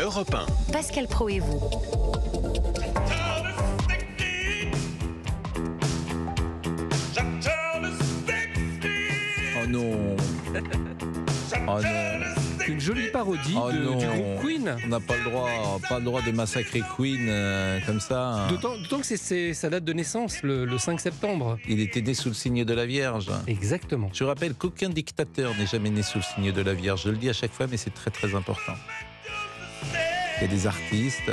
Europe 1. Pascal Praud et vous. Oh non. Oh non. Une jolie parodie Oh non. du groupe Queen. On n'a pas le droit de massacrer Queen comme ça. D'autant que ça date de naissance, le 5 septembre. Il était né sous le signe de la Vierge. Exactement. Je rappelle qu'aucun dictateur n'est jamais né sous le signe de la Vierge. Je le dis à chaque fois, mais c'est très très important. Il y a des artistes,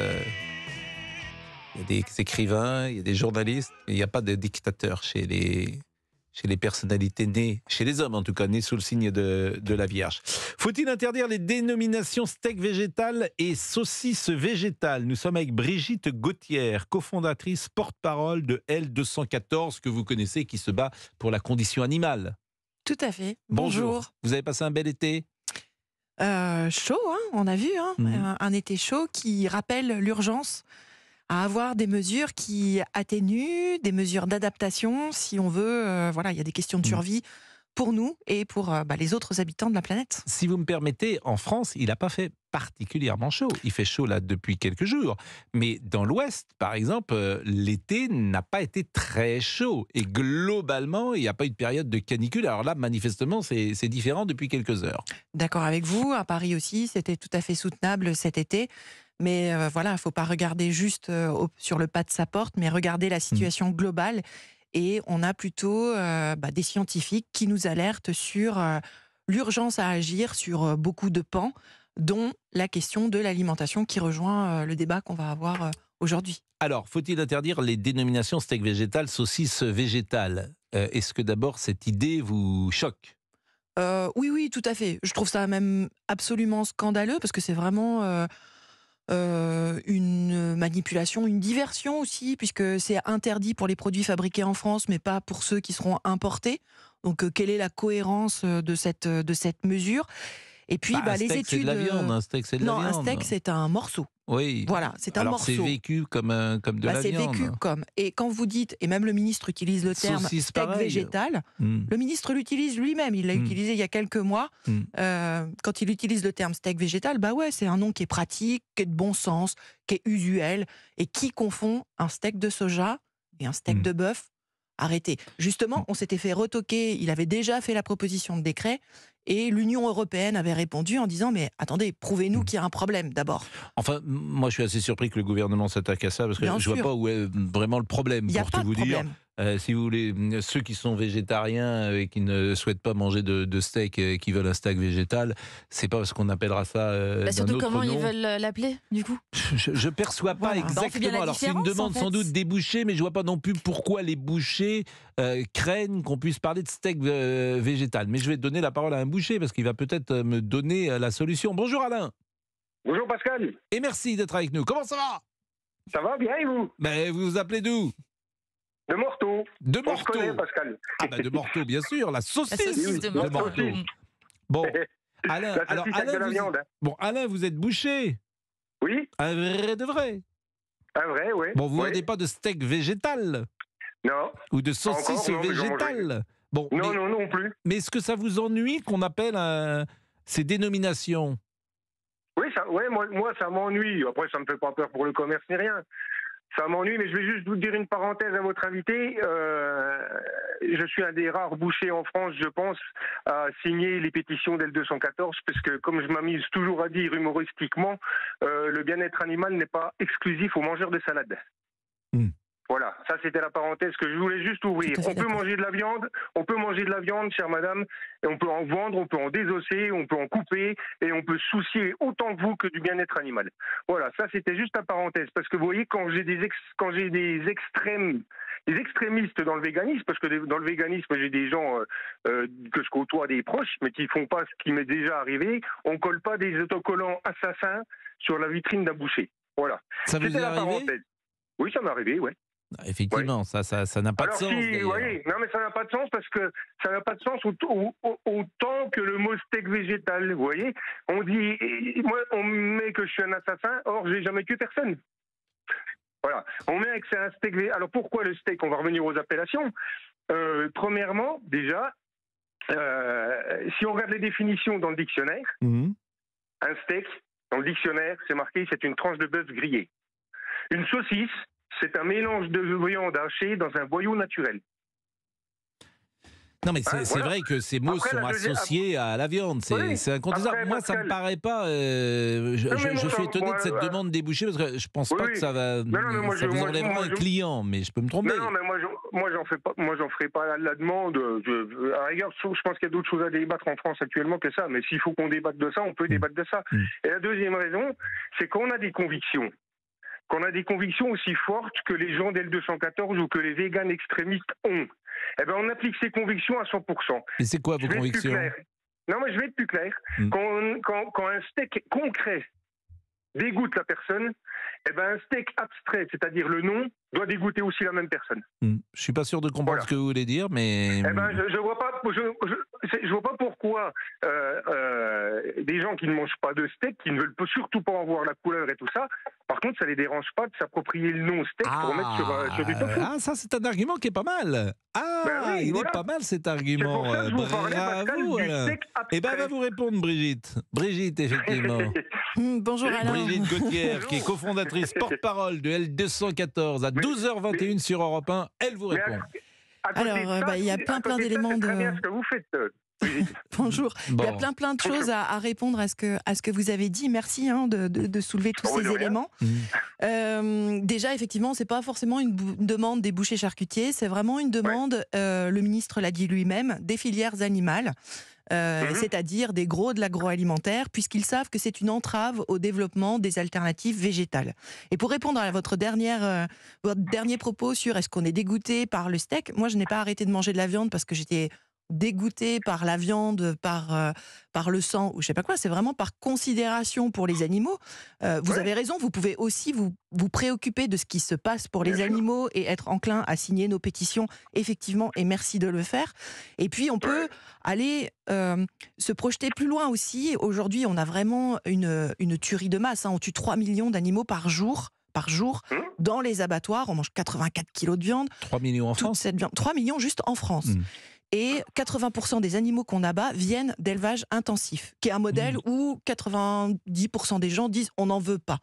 il y a des écrivains, il y a des journalistes, mais il n'y a pas de dictateur chez les personnalités nées, chez les hommes en tout cas, nés sous le signe de la Vierge. Faut-il interdire les dénominations steak végétal et saucisse végétale? Nous sommes avec Brigitte Gauthier, cofondatrice, porte-parole de L214, que vous connaissez, qui se bat pour la condition animale. Tout à fait. Bonjour. Vous avez passé un bel été? Chaud, hein, on a vu, un été chaud qui rappelle l'urgence à avoir des mesures qui atténuent, des mesures d'adaptation, si on veut. Il y a des questions de survie pour nous et pour les autres habitants de la planète. Si vous me permettez, en France, il n'a pas fait particulièrement chaud. Il fait chaud là depuis quelques jours. Mais dans l'Ouest, par exemple, l'été n'a pas été très chaud. Et globalement, il n'y a pas eu de période de canicule. Alors là, manifestement, c'est différent depuis quelques heures. D'accord avec vous. À Paris aussi, c'était tout à fait soutenable cet été. Mais il ne faut pas regarder juste sur le pas de sa porte, mais regarder la situation globale. Et on a plutôt des scientifiques qui nous alertent sur l'urgence à agir sur beaucoup de pans, dont la question de l'alimentation qui rejoint le débat qu'on va avoir aujourd'hui. Alors, faut-il interdire les dénominations steak végétal, saucisse végétale? Est-ce que d'abord cette idée vous choque? Oui, tout à fait. Je trouve ça même absolument scandaleux parce que c'est vraiment une manipulation, une diversion aussi, puisque c'est interdit pour les produits fabriqués en France, mais pas pour ceux qui seront importés. Donc, quelle est la cohérence de cette mesure? Et puis, un les steak, études. c'est de la viande. Un steak, c'est de la viande. Non, un steak, c'est un morceau. Oui. Voilà, c'est un Alors, morceau. c'est vécu comme de la c'est viande. vécu comme. Et quand vous dites, et même le ministre utilise le terme Saucisse, steak pareil. végétal, le ministre l'utilise lui-même. Il l'a utilisé il y a quelques mois. Quand il utilise le terme steak végétal, c'est un nom qui est pratique, qui est de bon sens, qui est usuel. Et qui confond un steak de soja et un steak de bœuf? Arrêtez. Justement, on s'était fait retoquer. Il avait déjà fait la proposition de décret. Et l'Union européenne avait répondu en disant « Mais attendez, prouvez-nous qu'il y a un problème d'abord. » Enfin, moi je suis assez surpris que le gouvernement s'attaque à ça, parce que je ne vois pas où est vraiment le problème, pour tout vous dire. Si vous voulez, ceux qui sont végétariens et qui ne souhaitent pas manger de steak, qui veulent un steak végétal, c'est pas parce qu'on appellera ça d'un surtout autre comment nom. Ils veulent l'appeler, du coup. Je perçois pas exactement. Alors c'est une demande sans doute des bouchers, mais je vois pas non plus pourquoi les bouchers craignent qu'on puisse parler de steak végétal. Mais je vais donner la parole à un boucher parce qu'il va peut-être me donner la solution. Bonjour Alain. Bonjour Pascal. Et merci d'être avec nous. Comment ça va? Ça va bien et vous? Vous vous appelez d'où? De Morteau. De On se Morteau. connaît, Pascal. De Morteau, bien sûr, la saucisse de de Morteau. Bon, Alain, La saucisse avec de la viande. Alain, vous êtes boucher? Oui. Un vrai de vrai? Un vrai, oui. Bon, vous ne vendez pas de steak végétal? Non. Ou de saucisse végétale? Bon, non plus. Mais est-ce que ça vous ennuie qu'on appelle ces dénominations? Oui, moi ça m'ennuie. Après, ça me fait pas peur pour le commerce ni rien. Ça m'ennuie, mais je vais juste vous dire une parenthèse à votre invité. Je suis un des rares bouchers en France, je pense, à signer les pétitions d'L214, parce que, comme je m'amuse toujours à dire humoristiquement, le bien-être animal n'est pas exclusif aux mangeurs de salade. Voilà, ça c'était la parenthèse que je voulais juste ouvrir. On peut manger de la viande, chère madame, et on peut en vendre, on peut en désosser, on peut en couper, et on peut se soucier autant que vous que du bien-être animal. Voilà, ça c'était juste la parenthèse, parce que vous voyez, quand j'ai des extrémistes dans le véganisme, parce que dans le véganisme j'ai des gens que je côtoie, des proches, mais qui font pas ce qui m'est déjà arrivé, on colle pas des autocollants assassins sur la vitrine d'un boucher. Voilà. Ça vous est arrivé? Parenthèse. Oui, ça m'est arrivé, ouais. Effectivement, ça n'a pas de sens. Non, mais ça n'a pas de sens parce que ça n'a pas de sens autant que le mot steak végétal. Vous voyez, on dit, moi, on met que je suis un assassin, or j'ai jamais tué personne. Voilà, on met que c'est un steak. Alors pourquoi le steak? On va revenir aux appellations. Premièrement, déjà, si on regarde les définitions dans le dictionnaire, un steak, Dans le dictionnaire, c'est marqué, c'est une tranche de bœuf grillée. Une saucisse, c'est un mélange de viande hachée dans un boyau naturel. Non, mais c'est vrai que ces mots sont associés à la viande. C'est incontestable. Moi, ça me paraît pas. Je suis étonné de cette demande débouchée parce que je pense pas que ça va. Ça vous enlèvera un client, mais je peux me tromper. Non, mais moi, j'en fais pas. Moi, j'en ferai pas la demande. À la rigueur, je pense qu'il y a d'autres choses à débattre en France actuellement que ça. Mais s'il faut qu'on débatte de ça, on peut débattre de ça. Et la deuxième raison, c'est qu'on a des convictions. Qu'on a des convictions aussi fortes que les gens d'L214 ou que les véganes extrémistes ont. Eh ben, on applique ces convictions à 100%. Et c'est quoi vos convictions ? Non, mais je vais être plus clair. Quand un steak concret dégoûte la personne, eh ben, un steak abstrait, c'est-à-dire le nom, doit dégoûter aussi la même personne. Je suis pas sûr de comprendre ce que vous voulez dire, mais... Eh ben, je vois pas pourquoi des gens qui ne mangent pas de steak, qui ne veulent surtout pas en voir la couleur et tout ça, par contre, ça les dérange pas de s'approprier le nom steak pour mettre sur du tofu. Ah, ça, c'est un argument qui est pas mal. Il est pas mal cet argument. C'est pour ça que je vous parlais, Pascal, du steak abstrait. Eh ben, elle va vous répondre, Brigitte. Brigitte, effectivement. Bonjour Alain. Brigitte Gauthier, qui est cofondatrice, porte-parole de L214 à 12h21 sur Europe 1. Elle vous répond. Alors, il y a plein d'éléments de... C'est très bien ce que vous faites. Bonjour. Il y a plein de choses à répondre à ce que vous avez dit. Merci de soulever tous ces éléments. Déjà, effectivement, c'est pas forcément une demande des bouchers charcutiers, c'est vraiment une demande, le ministre l'a dit lui-même, des filières animales. C'est-à-dire des gros de l'agroalimentaire, puisqu'ils savent que c'est une entrave au développement des alternatives végétales. Et pour répondre à votre dernier propos sur est-ce qu'on est dégoûté par le steak, moi je n'ai pas arrêté de manger de la viande parce que j'étais dégoûté par la viande, par le sang ou je sais pas quoi, c'est vraiment par considération pour les animaux. Vous avez raison, vous pouvez aussi vous préoccuper de ce qui se passe pour les animaux et être enclin à signer nos pétitions, effectivement, et merci de le faire. Et puis on peut aller se projeter plus loin aussi. Aujourd'hui, on a vraiment une tuerie de masse, on tue 3 millions d'animaux par jour dans les abattoirs, on mange 84 kilos de viande. 3 millions en France ? 3 millions juste en France. Et 80% des animaux qu'on abat viennent d'élevage intensif, qui est un modèle où 90% des gens disent on n'en veut pas.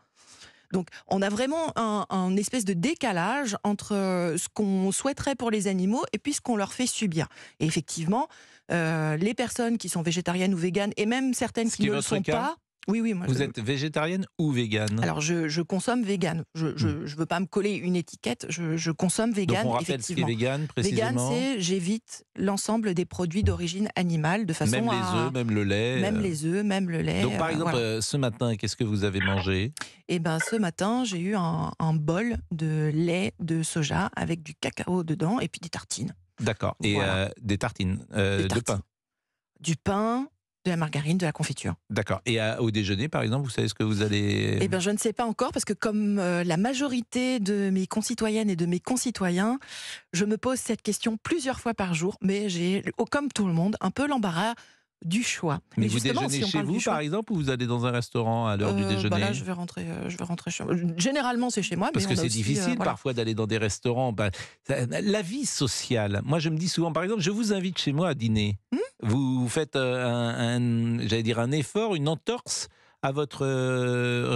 Donc on a vraiment un espèce de décalage entre ce qu'on souhaiterait pour les animaux et puis ce qu'on leur fait subir. Et effectivement, les personnes qui sont végétariennes ou véganes, et même certaines qui ne le sont pas... Oui, moi, vous êtes végétarienne ou végane ? Alors, je consomme végane. Je veux pas me coller une étiquette. Je consomme végane. Donc, on rappelle ce qu'est végane, précisément. Végane, c'est j'évite l'ensemble des produits d'origine animale, de façon même les œufs, même le lait. Même les œufs, même le lait. Donc, par exemple, ce matin, qu'est-ce que vous avez mangé ? Eh ben, ce matin, j'ai eu un bol de lait de soja avec du cacao dedans et puis des tartines. D'accord. Et des tartines, de pain. Du pain. De la margarine, de la confiture. D'accord. Et au déjeuner, par exemple, vous savez ce que vous allez... Eh bien, je ne sais pas encore, parce que comme la majorité de mes concitoyennes et de mes concitoyens, je me pose cette question plusieurs fois par jour, mais j'ai, comme tout le monde, un peu l'embarras du choix. Mais vous déjeunez chez vous, par exemple, ou vous allez dans un restaurant à l'heure du déjeuner ? Là, je vais rentrer chez moi. Généralement, c'est chez moi. Parce mais que c'est aussi, difficile parfois d'aller dans des restaurants. La vie sociale. Moi, je me dis souvent, par exemple, je vous invite chez moi à dîner. Vous faites un effort, une entorse à votre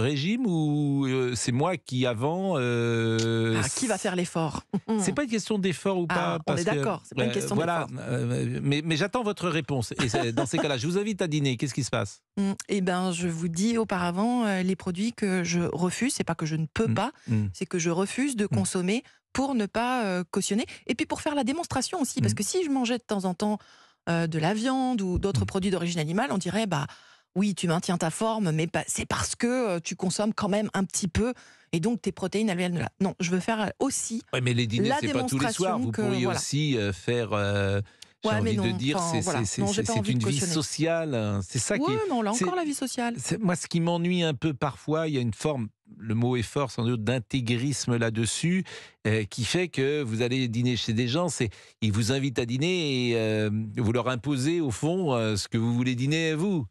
régime, ou c'est moi qui avant... qui va faire l'effort ? C'est pas une question d'effort ou pas. On est d'accord, c'est pas une question d'effort. Mais j'attends votre réponse. Et dans ces cas-là, je vous invite à dîner. Qu'est-ce qui se passe ? Eh ben, je vous dis auparavant, les produits que je refuse, c'est pas que je ne peux pas, c'est que je refuse de consommer pour ne pas cautionner. Et puis pour faire la démonstration aussi, parce que si je mangeais de temps en temps de la viande ou d'autres produits d'origine animale, on dirait, oui, tu maintiens ta forme, mais c'est parce que tu consommes quand même un petit peu, et donc tes protéines, elles viennent de là. Non, je veux faire aussi mais les dîners, la c'est pas tous les soirs. Vous pourriez aussi faire... J'ai envie de dire, c'est une vie sociale. C'est ça qui. Oui, mais on a encore la vie sociale. Moi, ce qui m'ennuie un peu parfois, il y a une forme, le mot est fort sans doute, d'intégrisme là-dessus, qui fait que vous allez dîner chez des gens, ils vous invitent à dîner et vous leur imposez au fond ce que vous voulez dîner vous.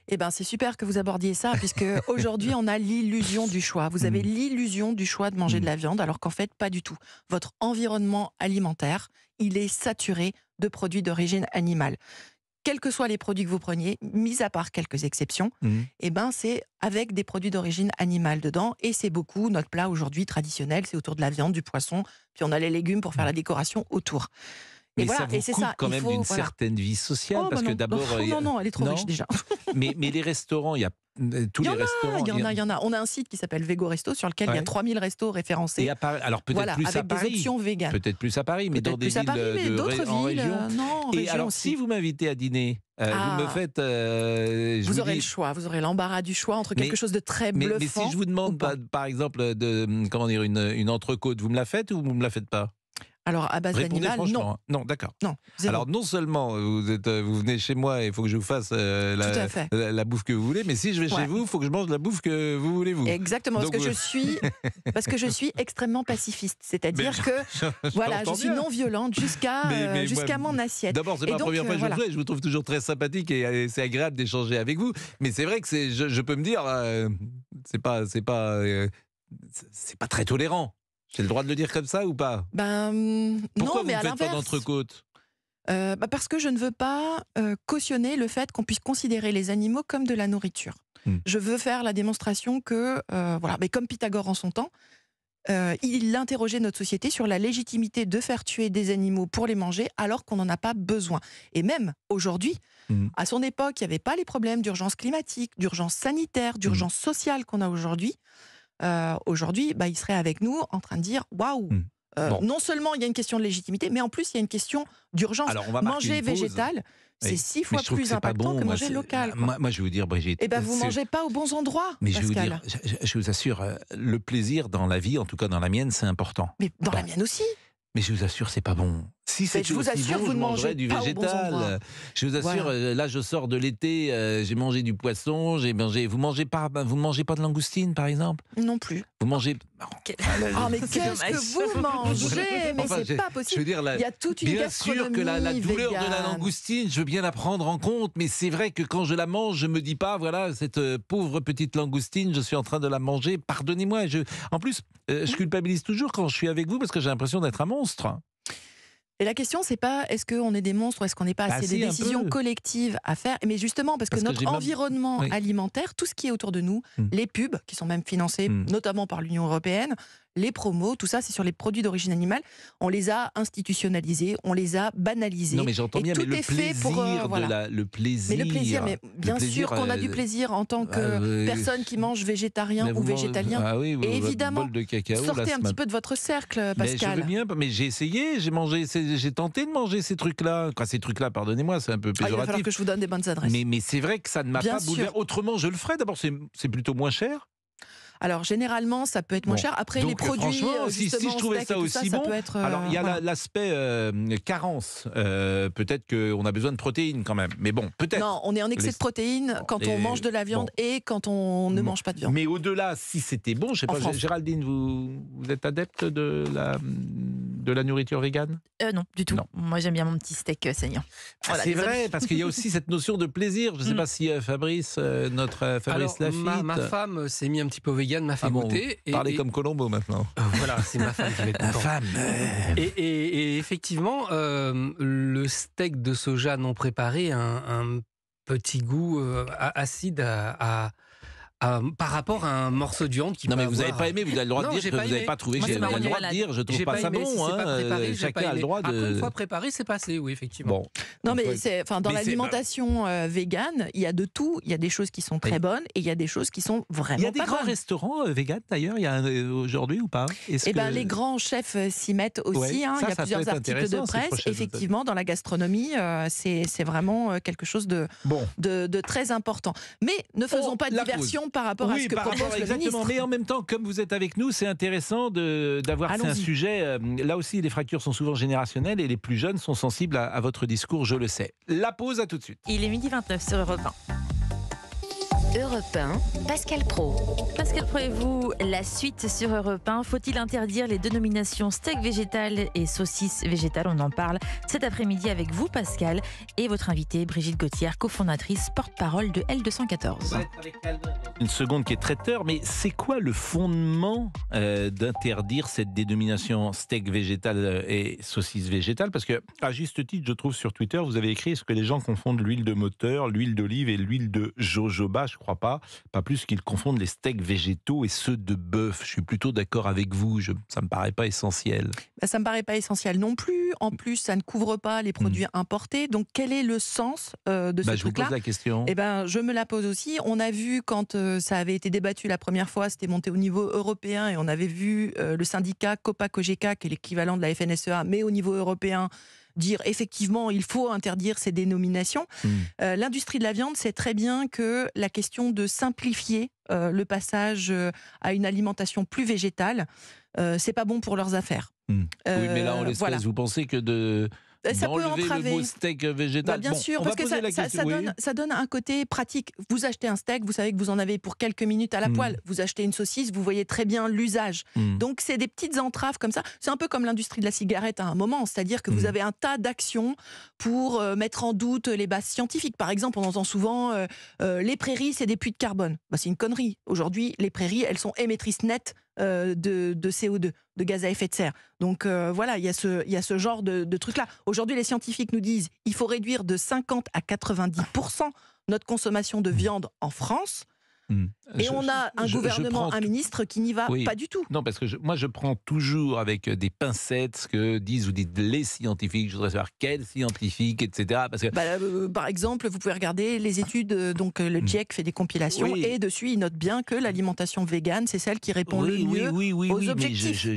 Eh ben, c'est super que vous abordiez ça, puisque aujourd'hui, on a l'illusion du choix. Vous avez l'illusion du choix de manger de la viande, alors qu'en fait, pas du tout. Votre environnement alimentaire, il est saturé de produits d'origine animale. quels que soient les produits que vous preniez, mis à part quelques exceptions, c'est avec des produits d'origine animale dedans. Et c'est beaucoup notre plat aujourd'hui traditionnel, c'est autour de la viande, du poisson, puis on a les légumes pour faire la décoration autour. Mais ça vous coupe quand même d'une certaine vie sociale, parce que d'abord... Non, elle est trop riche déjà. mais les restaurants, il y a tous les restaurants... Il y en a. On a un site qui s'appelle Vego Resto, sur lequel il y a 3000 restos référencés. Et à Paris, alors peut-être plus à Paris. Avec des options véganes. Peut-être plus à Paris, mais dans des villes d'autres en villes, région. non, et alors, si vous m'invitez à dîner, vous me faites... vous aurez le choix, vous aurez l'embarras du choix entre quelque chose de très bluffant... Mais si je vous demande, par exemple, une entrecôte, vous me la faites ou vous me la faites pas ? Alors, à base d'animal, non. Non, d'accord. Non, alors, non seulement vous venez chez moi et il faut que je vous fasse la bouffe que vous voulez, mais si je vais chez vous, il faut que je mange la bouffe que vous voulez, vous. Exactement, parce que je suis extrêmement pacifiste. C'est-à-dire que je suis non violente jusqu'à mon assiette. D'abord, c'est pas la première fois que je le fais. Je vous trouve toujours très sympathique et c'est agréable d'échanger avec vous. Mais c'est vrai que je peux me dire, c'est pas très tolérant. J'ai le droit de le dire comme ça ou pas ? Pourquoi vous mais ne à faites pas d'entrecôte ? Parce que je ne veux pas cautionner le fait qu'on puisse considérer les animaux comme de la nourriture. Je veux faire la démonstration que, mais comme Pythagore en son temps, il interrogeait notre société sur la légitimité de faire tuer des animaux pour les manger alors qu'on n'en a pas besoin. Et même aujourd'hui, à son époque, il n'y avait pas les problèmes d'urgence climatique, d'urgence sanitaire, d'urgence sociale qu'on a aujourd'hui. Aujourd'hui, il serait avec nous en train de dire waouh. Non seulement il y a une question de légitimité, mais en plus il y a une question d'urgence. Manger végétal, c'est 6 fois plus impactant que manger local. Moi, je vais vous dire, Brigitte. Vous ne mangez pas aux bons endroits. Mais Pascal. je vous assure, le plaisir dans la vie, en tout cas dans la mienne, c'est important. Mais dans la mienne aussi. Mais je vous assure, c'est pas bon. Si c'était je vous assure, bon, vous je mangerais du végétal. Je vous assure, là, je sors de l'été, j'ai mangé du poisson, Vous mangez pas de langoustine, par exemple ? Non plus. Vous mangez... mais qu'est-ce que vous mangez ? Mais c'est pas possible. Je veux dire, il y a toute une gastronomie bien sûr que la douleur végane. de la langoustine, je veux bien la prendre en compte, mais c'est vrai que quand je la mange, je me dis pas, voilà, cette pauvre petite langoustine, je suis en train de la manger, pardonnez-moi. En plus, je culpabilise toujours quand je suis avec vous parce que j'ai l'impression d'être un monstre. Et la question, c'est pas est-ce qu'on est des monstres ou est-ce qu'on n'est pas assez des décisions collectives à faire. Mais justement, parce que notre environnement alimentaire, tout ce qui est autour de nous, les pubs, qui sont même financés notamment par l'Union européenne, les promos, tout ça, c'est sur les produits d'origine animale. On les a institutionnalisés, on les a banalisés. Non, mais j'entends bien, mais le plaisir, Mais le plaisir, mais bien sûr qu'on a du plaisir en tant que personne qui mange végétarien ou végétalien. Et évidemment, bol de cacao, sortez un petit peu de votre cercle, Pascal. Mais je veux bien, mais j'ai essayé, j'ai tenté de manger ces trucs-là. Ces trucs-là, pardonnez-moi, c'est un peu péjoratif. Il va falloir que je vous donne des bonnes adresses. Mais c'est vrai que ça ne m'a pas bouleversé. Autrement, je le ferais. D'abord, c'est plutôt moins cher. Alors généralement, ça peut être moins cher. Après, les produits, si je trouvais ça aussi bon, peut être, alors il y a l'aspect carence. Peut-être qu'on a besoin de protéines quand même. Mais bon, peut-être. Non, on est en excès de protéines quand on mange de la viande et quand on ne mange pas de viande. Mais au-delà, si c'était bon, je sais pas, Géraldine, vous êtes adepte de la nourriture végane ? Non, du tout. Non. Moi, j'aime bien mon petit steak saignant. Voilà, c'est vrai, parce qu'il y a aussi cette notion de plaisir. Je ne sais pas si Fabrice, notre Fabrice Lafitte... Ma femme s'est mis un petit peu vegan, m'a fait goûter. Parlez comme Colombo maintenant. Voilà, c'est ma femme qui va être contente. Ma femme. Et effectivement, le steak de soja non préparé a un petit goût acide par rapport à un morceau de viande qui Non, mais vous n'avez pas aimé, vous avez le droit de dire que vous n'avez pas trouvé. J'ai le droit de dire, je trouve pas ça bon. Chacun a le droit de. Après, une fois préparé, c'est passé, oui, effectivement. Bon. Non, mais dans l'alimentation végane, il y a de tout. Il y a des choses qui sont très bonnes et il y a des choses qui sont vraiment pas bonnes. Il y a des grands restaurants véganes d'ailleurs, il y a aujourd'hui ou pas ? Les grands chefs s'y mettent aussi. Il y a plusieurs articles de presse. Effectivement, dans la gastronomie, c'est vraiment quelque chose de très important. Mais ne faisons pas de diversion par rapport à ce que propose le ministre. Mais en même temps, comme vous êtes avec nous, c'est intéressant d'avoir fait un sujet. Là aussi, les fractures sont souvent générationnelles et les plus jeunes sont sensibles à votre discours, je le sais. La pause, à tout de suite. Il est 12h29 sur Europe 1. Europe 1, Pascal Praud. Pascal Praud et vous, la suite sur Europe 1. Faut-il interdire les dénominations steak végétal et saucisse végétale? On en parle cet après-midi avec vous, Pascal, et votre invitée, Brigitte Gauthier, cofondatrice, porte-parole de L214. Une seconde qui est traiteur, mais c'est quoi le fondement d'interdire cette dénomination steak végétal et saucisse végétale? Parce que, à juste titre, je trouve sur Twitter, vous avez écrit est-ce que les gens confondent l'huile de moteur, l'huile d'olive et l'huile de jojoba? Je crois pas plus qu'ils confondent les steaks végétaux et ceux de bœuf. Je suis plutôt d'accord avec vous, ça me paraît pas essentiel. Ça me paraît pas essentiel non plus. En plus, ça ne couvre pas les produits importés. Donc, quel est le sens de ce truc-là? Je vous pose la question. Je me la pose aussi. On a vu quand ça avait été débattu la première fois, c'était monté au niveau européen et on avait vu le syndicat COPA-COGECA, qui est l'équivalent de la FNSEA, mais au niveau européen, dire effectivement il faut interdire ces dénominations. L'industrie de la viande sait très bien que la question de simplifier le passage à une alimentation plus végétale, c'est pas bon pour leurs affaires. Oui, mais là, en l'espèce, vous pensez que ça peut entraver le mot steak végétal. Bien sûr, parce que ça donne un côté pratique. Vous achetez un steak, vous savez que vous en avez pour quelques minutes à la poêle. Vous achetez une saucisse, vous voyez très bien l'usage. Donc, c'est des petites entraves comme ça. C'est un peu comme l'industrie de la cigarette à un moment. C'est-à-dire que vous avez un tas d'actions pour mettre en doute les bases scientifiques. Par exemple, on entend souvent les prairies, c'est des puits de carbone. C'est une connerie. Aujourd'hui, les prairies, elles sont émettrices nettes de CO2, de gaz à effet de serre. Donc voilà, il y a ce genre de trucs-là. Aujourd'hui, les scientifiques nous disent qu'il faut réduire de 50 à 90% notre consommation de viande en France. Et on a un gouvernement, un ministre qui n'y va pas du tout. Non, parce que moi, je prends toujours avec des pincettes ce que disent ou dites les scientifiques. Je voudrais savoir quels scientifiques, etc. Parce que... par exemple, vous pouvez regarder les études. Donc, le GIEC fait des compilations et dessus, il note bien que l'alimentation végane, c'est celle qui répond le mieux aux objectifs.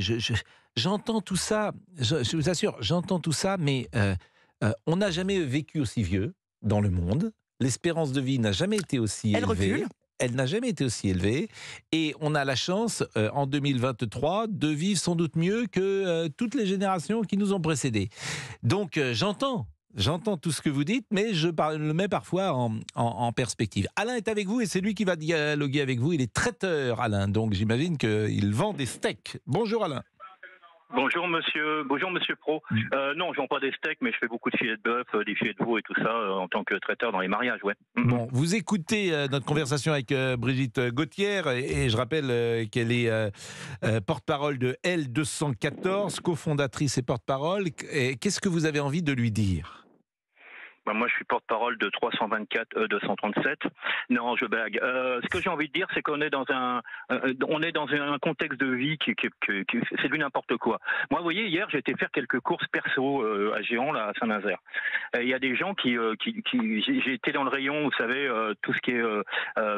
J'entends tout ça. Je vous assure, j'entends tout ça, mais on n'a jamais vécu aussi vieux dans le monde. L'espérance de vie n'a jamais été aussi élevée. Recule. Elle n'a jamais été aussi élevée et on a la chance, en 2023, de vivre sans doute mieux que toutes les générations qui nous ont précédés. Donc j'entends tout ce que vous dites, mais je le mets parfois en perspective. Alain est avec vous et c'est lui qui va dialoguer avec vous. Il est traiteur, Alain, donc j'imagine qu'il vend des steaks. Bonjour Alain. Bonjour monsieur Praud. Non, je vends pas des steaks, mais je fais beaucoup de filets de bœuf, des filets de veau et tout ça en tant que traiteur dans les mariages, ouais. Bon, vous écoutez notre conversation avec Brigitte Gauthier et je rappelle qu'elle est porte-parole de L214, cofondatrice et porte-parole. Qu'est-ce que vous avez envie de lui dire ? Moi, je suis porte-parole de 324 237. Non, je blague. Ce que j'ai envie de dire, c'est qu'on est dans un contexte de vie qui c'est du n'importe quoi. Moi, vous voyez, hier, j'ai été faire quelques courses perso à Géant, là, à Saint-Nazaire. Il y a des gens j'ai été dans le rayon, vous savez, tout ce qui est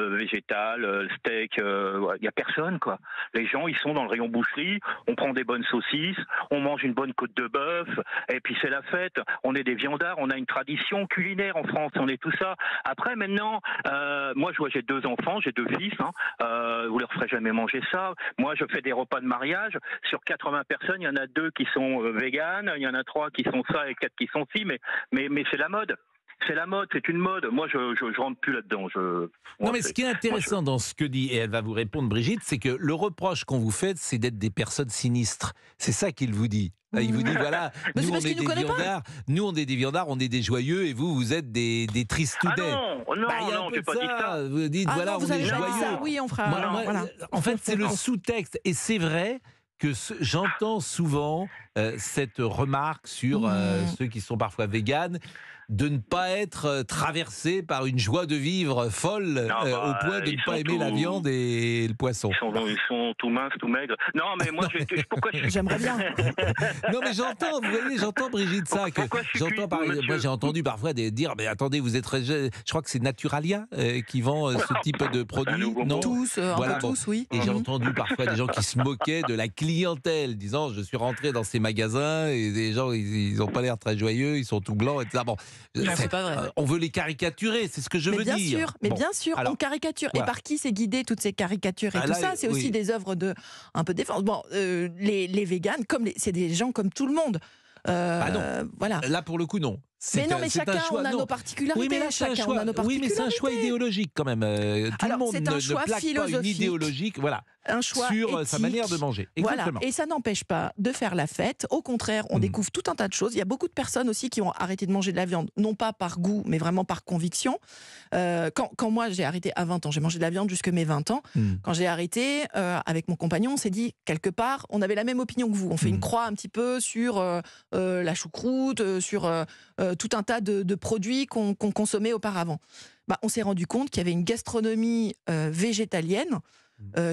végétal, steak. Il y a personne, quoi. Les gens, ils sont dans le rayon boucherie. On prend des bonnes saucisses, on mange une bonne côte de bœuf, et puis c'est la fête. On est des viandards, on a une tradition culinaire en France, on est tout ça. Après, maintenant, moi, j'ai 2 enfants, j'ai 2 fils. Vous leur ferez jamais manger ça. Moi, je fais des repas de mariage. Sur 80 personnes, il y en a 2 qui sont véganes, il y en a 3 qui sont ça et 4 qui sont ci. Mais c'est la mode. C'est la mode, c'est une mode. Moi, je rentre plus là-dedans. Non, mais ce qui est intéressant dans ce que dit, et elle va vous répondre, Brigitte, c'est que le reproche qu'on vous fait, c'est d'être des personnes sinistres. C'est ça qu'il vous dit. Il vous dit, voilà, nous on est des viandards, on est des joyeux, et vous êtes des tristoudets. Ah non, j'ai pas dit ça. Vous dites, voilà, on est joyeux. Ça, oui, on fera. Voilà. En fait, c'est le sous-texte, et c'est vrai que j'entends souvent cette remarque sur ceux qui sont parfois véganes, de ne pas être traversé par une joie de vivre folle au point de ne pas aimer la viande et le poisson. Ils sont tout minces, tout maigres. Non, mais moi, pourquoi j'aimerais bien. Non, mais j'entends Brigitte ça. Moi, j'ai entendu parfois dire, mais attendez, vous êtes très... Je crois que c'est Naturalia qui vend ce type de produit. Non, tous, tous, oui. Et j'ai entendu parfois des gens qui se moquaient de la clientèle, disant, je suis rentré dans ces magasins et des gens, ils n'ont pas l'air très joyeux, ils sont tout blancs, etc. Bon, non, c'est pas vrai. On veut les caricaturer, c'est ce que je veux dire. Bien sûr, alors, on caricature. Voilà. Et par qui c'est guidé toutes ces caricatures et tout ça? C'est aussi des œuvres de un peu défense. Bon, les véganes, c'est des gens comme tout le monde. Non. Voilà. Là, pour le coup, non. Mais non, mais chacun, on a nos particularités. Oui, mais là, c'est un choix. Oui, mais c'est un choix idéologique quand même. Tout le monde ne plaque pas une idéologique, voilà, un choix sur éthique. Sa manière de manger. Exactement. Voilà. Et ça n'empêche pas de faire la fête. Au contraire, on découvre tout un tas de choses. Il y a beaucoup de personnes aussi qui ont arrêté de manger de la viande, non pas par goût, mais vraiment par conviction. Quand moi, j'ai arrêté à 20 ans, j'ai mangé de la viande jusque mes 20 ans. Quand j'ai arrêté, avec mon compagnon, on s'est dit, quelque part, on avait la même opinion que vous. On fait une croix un petit peu sur la choucroute, sur tout un tas de produits qu'on consommait auparavant. On s'est rendu compte qu'il y avait une gastronomie végétalienne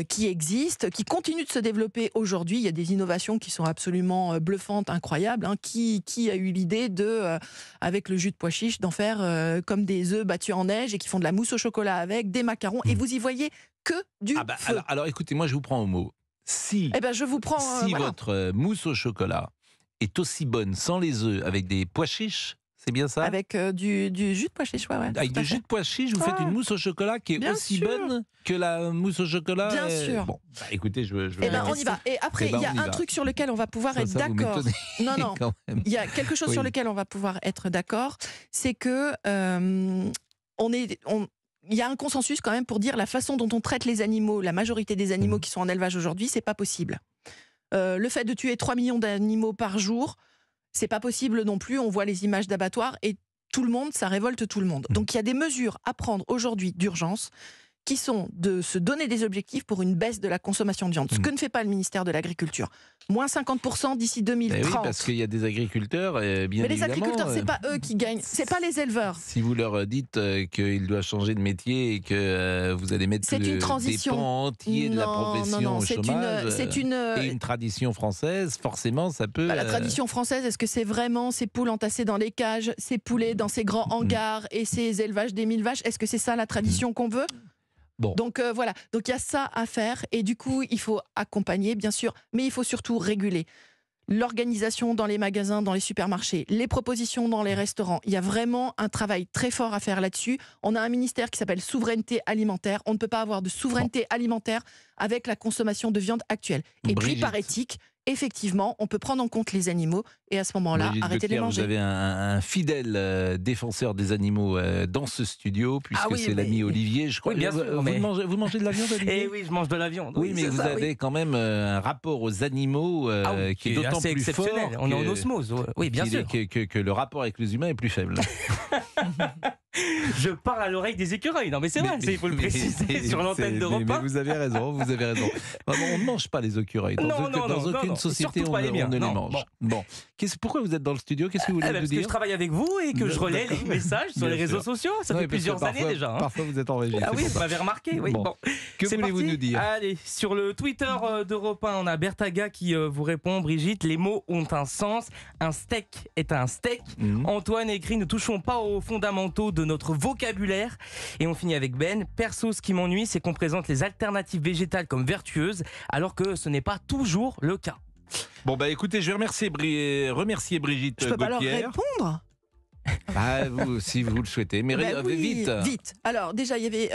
qui existe, qui continue de se développer aujourd'hui. Il y a des innovations qui sont absolument bluffantes, incroyables. Qui a eu l'idée de, avec le jus de pois chiche, d'en faire comme des œufs battus en neige et qui font de la mousse au chocolat avec, des macarons, et vous y voyez que du feu. Alors écoutez, moi je vous prends au mot. Si je vous prends, votre mousse au chocolat est aussi bonne sans les œufs avec des pois chiches, c'est bien ça? Avec du jus de pois chiche, ouais. Avec du jus de pois chiche, vous faites une mousse au chocolat qui est bien aussi sûr. bonne que la mousse au chocolat. Bien sûr. Bon, écoutez, je on y va. Et après, il y a un truc sur lequel on va pouvoir être d'accord. Non, il y a quelque chose sur lequel on va pouvoir être d'accord, c'est que il y a un consensus quand même pour dire la façon dont on traite les animaux, la majorité des animaux qui sont en élevage aujourd'hui, c'est pas possible. Le fait de tuer 3 millions d'animaux par jour, c'est pas possible non plus. On voit les images d'abattoirs et tout le monde, ça révolte tout le monde. Donc il y a des mesures à prendre aujourd'hui d'urgence qui sont de se donner des objectifs pour une baisse de la consommation de viande. Ce que ne fait pas le ministère de l'Agriculture. Moins 50% d'ici 2030. Oui, parce qu'il y a des agriculteurs, bien évidemment. Mais les agriculteurs, c'est pas eux qui gagnent, c'est pas les éleveurs. Si vous leur dites qu'ils doivent changer de métier et que vous allez mettre des pans entiers de la profession au chômage, et une tradition française, forcément, ça peut... La tradition française, est-ce que c'est vraiment ces poules entassées dans les cages, ces poulets dans ces grands hangars et ces élevages des 1000 vaches? Est-ce que c'est ça la tradition qu'on veut? Bon. Donc voilà, donc il y a ça à faire et du coup il faut accompagner bien sûr, mais il faut surtout réguler l'organisation dans les magasins, dans les supermarchés, les propositions dans les restaurants. Il y a vraiment un travail très fort à faire là-dessus. On a un ministère qui s'appelle souveraineté alimentaire. On ne peut pas avoir de souveraineté alimentaire avec la consommation de viande actuelle. Et puis par éthique, effectivement, on peut prendre en compte les animaux et à ce moment-là, arrêter de les manger. Vous avez un fidèle défenseur des animaux dans ce studio, puisque c'est l'ami Olivier, je crois. Oui, bien sûr, vous mangez de la viande, Olivier? Eh oui, je mange de la viande. Oui, mais vous avez quand même un rapport aux animaux qui est d'autant plus exceptionnel. fort. On est en osmose, oui, bien sûr. Que le rapport avec les humains est plus faible. Je parle à l'oreille des écureuils. Non, mais c'est vrai, il faut le préciser sur l'antenne d'Europe 1. Mais vous avez raison, vous avez raison. On ne mange pas les écureuils. Dans aucune société, on ne les mange. Bon. Pourquoi vous êtes dans le studio? Qu'est-ce que vous voulez nous dire? Parce que je travaille avec vous et que je relais les messages sur les réseaux sociaux. Ça fait plusieurs années déjà. Parfois, vous êtes en régie. Ah oui, vous m'avez remarqué. Oui. Bon. Que voulez-vous nous dire? Allez, sur le Twitter d'Europe 1, on a Bertaga qui vous répond. Brigitte, les mots ont un sens. Un steak est un steak. Antoine écrit, ne touchons pas aux fondamentaux de notre vocabulaire. Et on finit avec Ben. Perso, ce qui m'ennuie, c'est qu'on présente les alternatives végétales comme vertueuses, alors que ce n'est pas toujours le cas. Bon, écoutez, je vais remercier Brigitte Gauthier. Je peux pas leur répondre? Si vous le souhaitez, mais vite. Alors déjà, il y avait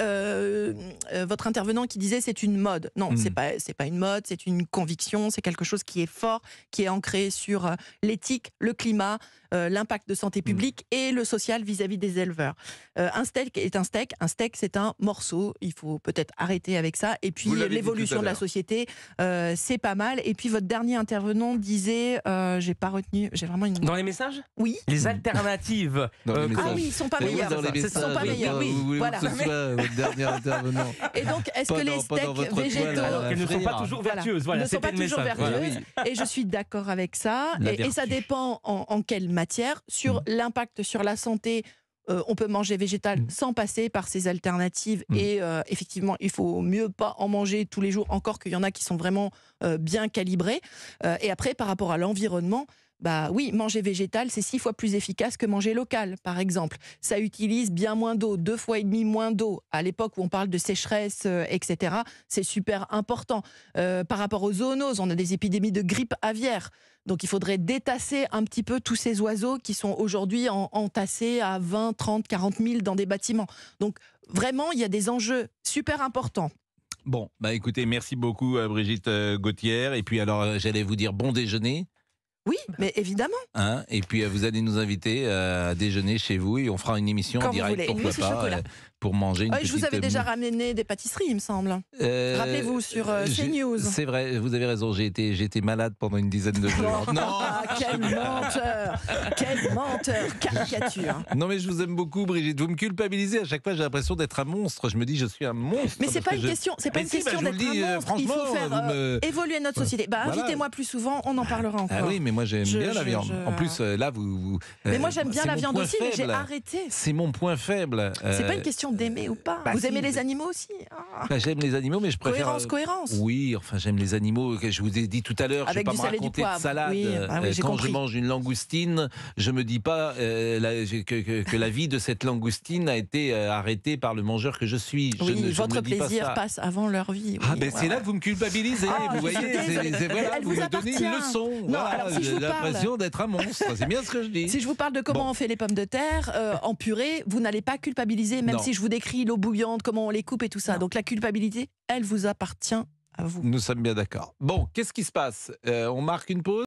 votre intervenant qui disait c'est une mode. Non, c'est pas une mode, c'est une conviction, c'est quelque chose qui est fort, qui est ancré sur l'éthique, le climat, l'impact de santé publique et le social vis-à-vis des éleveurs. Un steak est un steak c'est un morceau. Il faut peut-être arrêter avec ça. Et puis l'évolution de la société, c'est pas mal. Et puis votre dernier intervenant disait, j'ai pas retenu, j'ai vraiment une... Dans les messages? Oui. Les alternatives. Ils sont pas meilleurs. Ils sont pas meilleurs. Oui, voilà. Votre dernier intervenant. Et donc, est-ce que les steaks végétaux, elles ne sont pas toujours vertueuses? Voilà, ne sont pas toujours vertueuses. Et je suis d'accord avec ça. Et ça dépend en quelle matière. Sur l'impact sur la santé, on peut manger végétal sans passer par ces alternatives. Et effectivement, il faut mieux pas en manger tous les jours. Encore qu'il y en a qui sont vraiment bien calibrés. Et après, par rapport à l'environnement, oui, manger végétal, c'est 6 fois plus efficace que manger local, par exemple. Ça utilise bien moins d'eau, 2,5 fois moins d'eau. À l'époque où on parle de sécheresse, etc., c'est super important. Par rapport aux zoonoses, on a des épidémies de grippe aviaire. Donc il faudrait détasser un petit peu tous ces oiseaux qui sont aujourd'hui entassés à 20, 30, 40 000 dans des bâtiments. Donc vraiment, il y a des enjeux super importants. Bon, écoutez, merci beaucoup Brigitte Gauthier. Et puis alors, j'allais vous dire bon déjeuner. Oui, mais évidemment. Hein, et puis vous allez nous inviter à déjeuner chez vous et on fera une émission en direct, pourquoi pas, pour manger une petite... Je vous avais déjà ramené des pâtisseries, il me semble. Rappelez-vous sur CNews. C'est vrai, vous avez raison, j'ai été malade pendant une dizaine de jours. Non, quel menteur, quel menteur, caricature. Non mais je vous aime beaucoup, Brigitte. Vous me culpabilisez à chaque fois, j'ai l'impression d'être un monstre. Je me dis je suis un monstre. Mais c'est pas une question, d'être un monstre. Il faut faire évoluer notre société. Invitez-moi plus souvent, on en parlera encore. Ah oui, mais moi j'aime bien la viande. En plus là vous. Mais moi j'aime bien la viande aussi, mais j'ai arrêté. C'est mon point faible. C'est pas une question d'aimer ou pas. Vous aimez les animaux aussi? J'aime les animaux, mais je préfère. Cohérence. Oui, enfin j'aime les animaux. Je vous ai dit tout à l'heure, je ne vais pas me raconter de salade. Quand je mange une langoustine, je me dis pas que la vie de cette langoustine a été arrêtée par le mangeur que je suis. Votre plaisir passe avant leur vie. C'est là que vous me culpabilisez. Vous voyez, vous me donnez une leçon. J'ai l'impression d'être un monstre. C'est bien ce que je dis. Si je vous parle de comment on fait les pommes de terre en purée, vous n'allez pas culpabiliser, même si je vous décris l'eau bouillante, comment on les coupe et tout ça. Donc la culpabilité, elle vous appartient à vous. Nous sommes bien d'accord. Bon, qu'est-ce qui se passe? On marque une pause?